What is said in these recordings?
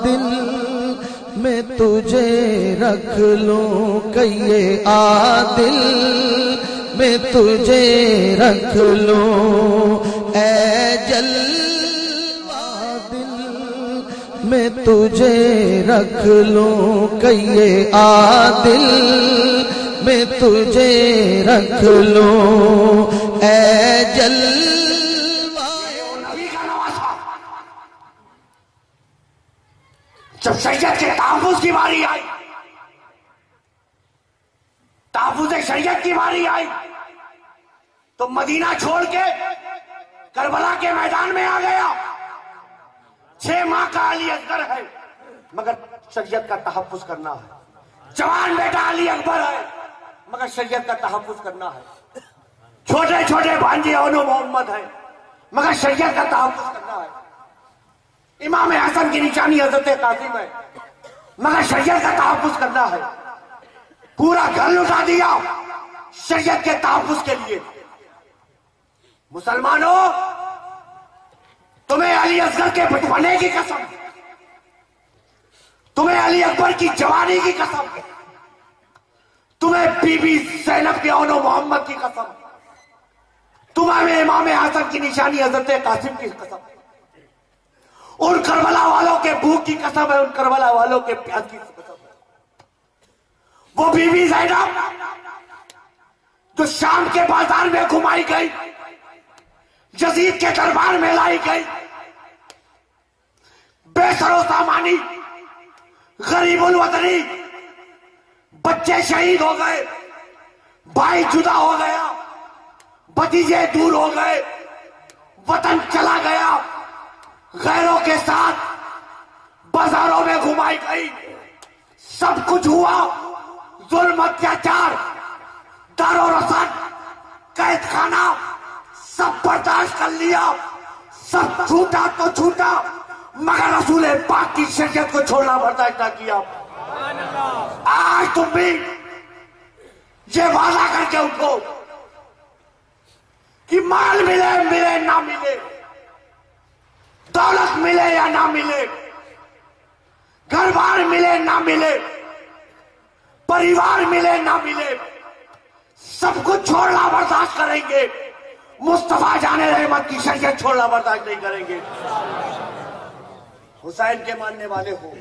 دل میں تجھے رکھ لوں کئیے دل میں تجھے رکھ لوں اے جلوہ دل میں تجھے رکھ لوں کئیے دل میں تجھے رکھ لوں اے جلوہ جب شریعت کے تحفظ کی باری آئی، تحفظ شریعت کی باری آئی تو مدینہ چھوڑ کے کربلا کے میدان میں آ گیا۔ 6 ماہ کا علی اصغر ہے مگر شریعت کا تحفظ کرنا ہے۔ جوان بیٹا علی اکبر ہے مگر شریعت کا تحفظ کرنا ہے۔ چھوٹے چھوٹے بھانجے اونو محمد ہے مگر شریعت کا تحفظ کرنا ہے۔ امام حسن کی نشانی حضرت قاسم ہے مگر شریعت کا تحفظ کرنا ہے۔ پورا گھر لٹا دیا شریعت کے تحفظ کے لیے۔ مسلمانوں، تمہیں علی اصغر کے بچپنے کی قسم، تمہیں علی اکبر کی جوانی کی قسم، تمہیں بی بی زینب کے اونو محمد کی قسم، تمہیں امام حسن کی نشانی حضرت قاسم کی قسم، ان کربلا والوں کے بھوک کی قسم ہے، ان کربلا والوں کے پیاس کی قسم ہے۔ وہ بی بی زینب جو شام کے بازار میں گھمائی گئی، یزید کے دربار میں لائی گئی، بے سر و سامانی، غریب الوطنی، بچے شہید ہو گئے، بھائی جدا ہو گیا، بھتیجے دور ہو گئے، وطن چلا گیا، غیروں کے ساتھ بازاروں میں گھمائی گئی، سب کچھ ہوا، ظلم اتیاچار، دار و رسد، قید خانہ، سب برداشت کر لیا، سب چھوٹا تو چھوٹا مگر رسول پاک کی شریعت کو چھوڑنا برداشت نہ کیا۔ آج تم بھی یہ وعدہ کر کے اٹھو کہ مال ملے ملے نہ ملے، دولت ملے یا نہ ملے، گھر بار ملے نہ ملے، پریوار ملے نہ ملے، سب کچھ چھوڑنا برداشت کریں گے، مصطفیٰ جان رحمت کی شریعت چھوڑنا برداشت نہیں کریں گے۔ حسین کے ماننے والے ہو،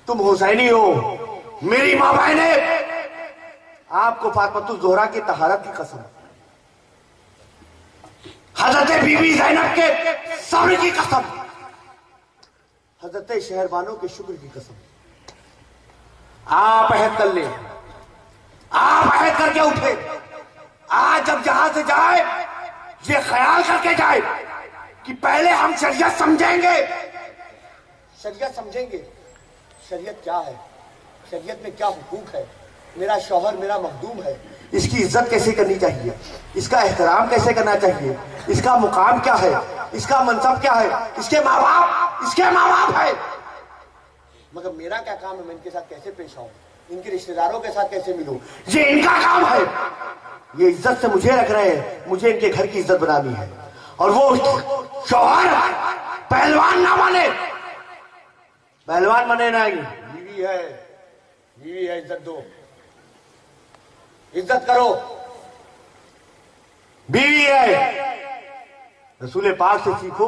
تم حسینی ہو، میری ماں بہنیں، آپ کو فاطمۃ الزہرا کی طہارت کی قسم، حضرت بی بی زینب کے صبر کی قسم، حضرت شہربانوں کے شکر کی قسم، آپ عہد کر لیں، آپ عہد کر کے اٹھے۔ آج جب جہاں سے جائے یہ خیال کر کے جائے کہ پہلے ہم شریعت سمجھیں گے، شریعت سمجھیں گے، شریعت کیا ہے، شریعت میں کیا حقوق ہے، میرا شوہر میرا مخدوم ہے، اس کی عزت کیسے کرنی چاہیے، اس کا احترام کیسے کرنا چاہیے، اس کا مقام کیا ہے، اس کا منصب کیا ہے، اس کے ماں باپ ہے، مگر میرا کیا کام ہے، میں ان کے ساتھ کیسے پیش آؤں، ان کے رشتہ داروں کے ساتھ کیسے ملوں، یہ ان کا کام ہے۔ یہ عزت سے مجھے رکھ رہے ہیں، مجھے ان کے گھر کی عزت بنانی ہے، اور وہ شوہر پہلوان نہ بنے، پہلوان بنے نہ، بیوی ہے عزت دو، عزت کرو، بیوی ہے۔ رسول پاک سے سیکھو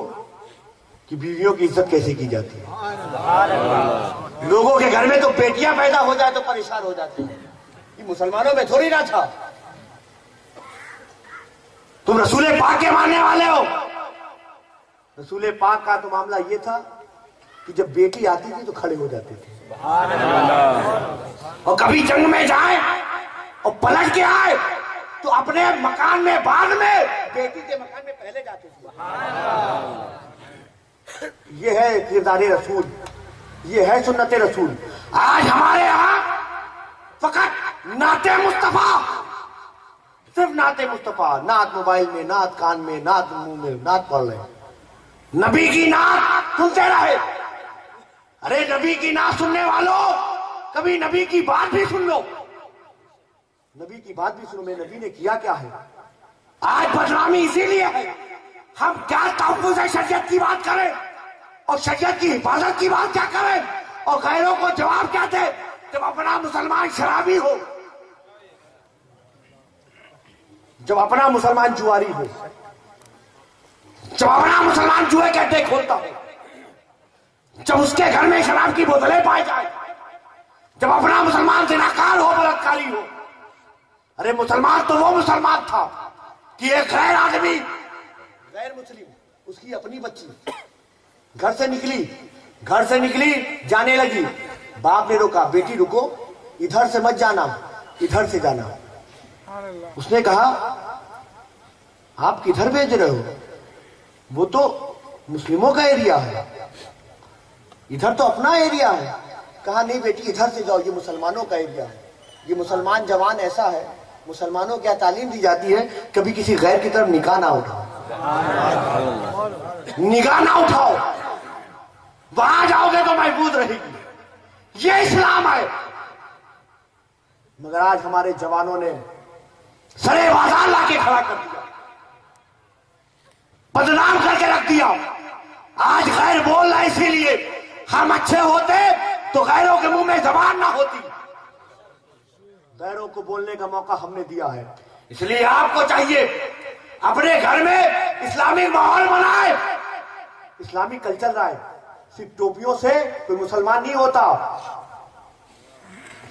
کہ بیویوں کی عزت کیسے کی جاتی ہے۔ لوگوں کے گھر میں تو بیٹیاں پیدا ہو جائے تو پریشان ہو جاتے ہیں، یہ مسلمانوں میں تھوڑی نہ تھا۔ تم رسول پاک کے ماننے والے ہو، رسول پاک کا تو معاملہ یہ تھا کہ جب بیٹی آتی تھی تو کھڑے ہو جاتے تھے، اور کبھی جنگ میں جائے اور پلٹ کے آئے تو اپنے مکان میں بعد میں بیٹی کے مکان میں پہلے جاتے تھے۔ یہ ہے کردار رسول، یہ ہے سنت رسول۔ آج ہمارے یہاں فقط نعت مصطفیٰ، صرف نعت مصطفیٰ، نعت موبائل میں، نعت کان میں، نعت منہ میں، نعت پڑھ رہے ہیں، نبی کی نعت سنتے رہے۔ ارے نبی کی نعت سننے والوں، کبھی نبی کی بات بھی سن لو، نبی کی بات بھی سنو، میں نبی نے کیا کیا ہے۔ آج بدنامی اسی لیے ہے، ہم کیا تحفظ شریعت کی بات کریں، اور شریعت کی حفاظت کی بات کیا کریں اور غیروں کو جواب کیا دے جب اپنا مسلمان شرابی ہو، جب اپنا مسلمان جواری ہو، جب اپنا مسلمان جوئے کے اڈے کھولتا ہو، جب اس کے گھر میں شراب کی بوتلیں پائی جائیں، جب اپنا مسلمان زناکار ہو، بلاکاری ہو۔ ارے مسلمان تو وہ مسلمان تھا کہ ایک غیر آدمی، غیر مسلم، اس کی اپنی بچی گھر سے نکلی جانے لگی، باپ نے روکا، بیٹی رکو، ادھر سے مت جانا، ادھر سے جانا۔ اس نے کہا آپ کدھر بھیج رہے ہو؟ وہ تو مسلموں کا ایریا ہے، ادھر تو اپنا ایریا ہے۔ کہا نہیں بیٹی ادھر سے جاؤ، یہ مسلمانوں کا ایریا ہے، یہ مسلمان جوان ایسا ہے، مسلمانوں کیا تعلیم دی جاتی ہے کبھی کسی غیر کی طرف نگاہ نہ اٹھاؤ، نگاہ نہ اٹھاؤ، وہاں جاؤ گے تو محفوظ رہے گی، یہ اسلام ہے۔ مگر آج ہمارے جوانوں نے سرے بازار لا کے کھڑا کر دیا، بدنام کر کے رکھ دیا۔ آج غیر بول رہا، اسی لیے ہم اچھے ہوتے تو غیروں کے منہ میں زبان نہ ہوتی۔ غیروں کو بولنے کا موقع ہم نے دیا ہے، اس لیے آپ کو چاہیے اپنے گھر میں اسلامی ماحول بنائے۔ اسلامی کلچر رہا ہے، صرف ٹوپیوں سے کوئی مسلمان نہیں ہوتا،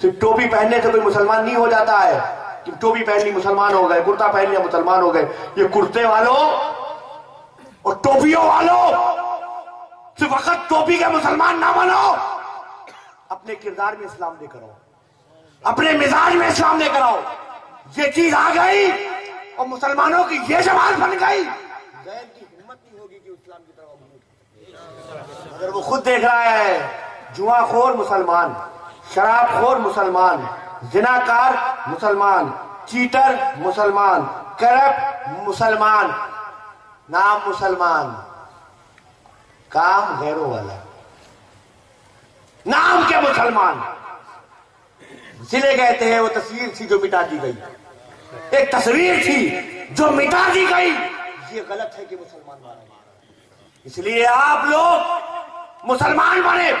صرف ٹوپی پہننے سے کوئی مسلمان نہیں ہو جاتا ہے کہ ٹوپی پہن لی مسلمان ہو گئے، کرتا پہن لیا مسلمان ہو گئے۔ یہ کرتے والوں اور ٹوپیوں والوں صرف وقت ٹوپی کے مسلمان نہ بنو، اپنے کردار میں اسلام لے کر آؤ، اپنے مزاج میں اسلام لے کر آؤ۔ یہ چیز آ گئی اور مسلمانوں کی یہ جماعت بن گئی، غیر کی ہمت نہیں ہوگی کہ اسلام کی طرف مڑے۔ اگر وہ خود دیکھ رہا ہے جوا خور مسلمان، شراب خور مسلمان، زناکار مسلمان، چیٹر مسلمان، کرپٹ مسلمان، نام مسلمان، کام غیروں والا، نام کے مسلمان، ضلع کہتے ہیں وہ تصویر تھی جو مٹا دی گئی، ایک تصویر تھی جو مٹا دی گئی۔ یہ غلط ہے کہ مسلمان مانا جائے، اس لیے آپ لوگ مسلمان بنے،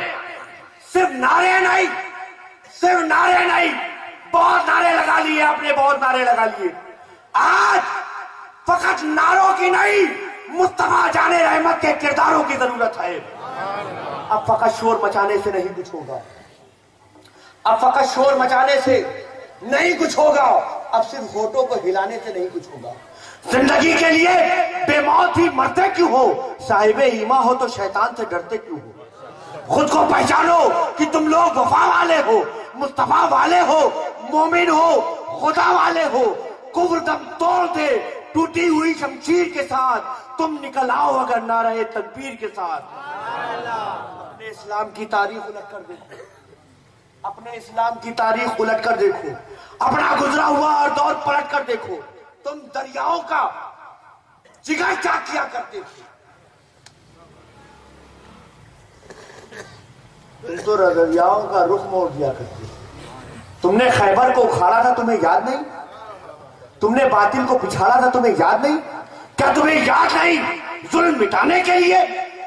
صرف نعرے نہیں، صرف نعرے نہیں، بہت نعرے لگا لیے آپ نے، بہت نعرے لگا لیے۔ آج فقط نعروں کی نہیں، مصطفیٰ جان رحمت کے کرداروں کی ضرورت ہے۔ اب فقط شور مچانے سے نہیں کچھ ہوگا، اب فقط شور مچانے سے نہیں کچھ ہوگا، اب صرف ہوٹوں کو ہلانے سے نہیں کچھ ہوگا۔ زندگی کے لیے بے موت ہی مرتے کیوں ہو، صاحب ایمان ہو تو شیطان سے ڈرتے کیوں ہو۔ خود کو پہچانو کہ تم لوگ وفا والے ہو، مصطفیٰ والے ہو، مومن ہو، خدا والے ہو۔ کفر دم توڑ دے ٹوٹی ہوئی شمشیر کے ساتھ، تم نکل آؤ اگر نعرہ تکبیر کے ساتھ۔ اپنے اسلام کی تاریخ الٹ کر دیکھو، اپنے اسلام کی تاریخ الٹ کر دیکھو، اپنا گزرا ہوا اور دور پلٹ کر دیکھو۔ تم دریاؤں کا جگر چاک کیا کرتے تھے، تم تو دریاؤں کا رخ موڑ دیا کرتے تھے۔ تم نے خیبر کو اکھاڑا تھا، تمہیں یاد نہیں؟ تم نے باطل کو پچھاڑا تھا، تمہیں یاد نہیں؟ کیا تمہیں یاد نہیں؟ ظلم مٹانے کے لیے،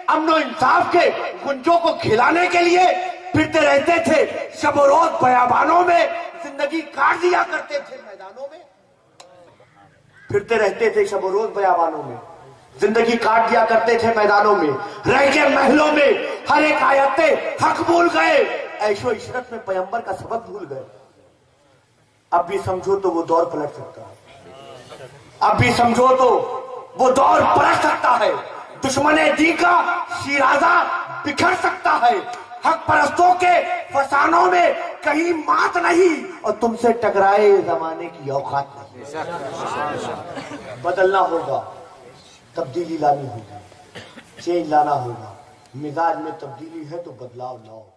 امن و انصاف کے گنجوں کو کھلانے کے لیے پھرتے رہتے تھے شب و روز بیابانوں میں، زندگی کاٹ دیا کرتے تھے میدانوں میں، پھرتے رہتے تھے شب و روز بیابانوں میں، زندگی کاٹ دیا کرتے تھے میدانوں میں، رہ کے محلوں میں ہر ایک آیت حق بھول گئے، عیش و عشرت میں پیغمبر کا سبق بھول گئے۔ اب بھی سمجھو تو وہ دور پلٹ سکتا ہے، اب بھی سمجھو تو وہ دور پلٹ سکتا ہے، دشمن دین کا شیرازہ بکھر سکتا ہے، حق پرستوں کے فسانوں میں کہیں مات نہیں، اور تم سے ٹکرائے زمانے کی اوقات نہیں۔ بدلنا ہوگا، تبدیلی لانی ہوگی، چینج لانا ہوگا، مزاج میں تبدیلی ہے تو بدلاؤ لاؤ۔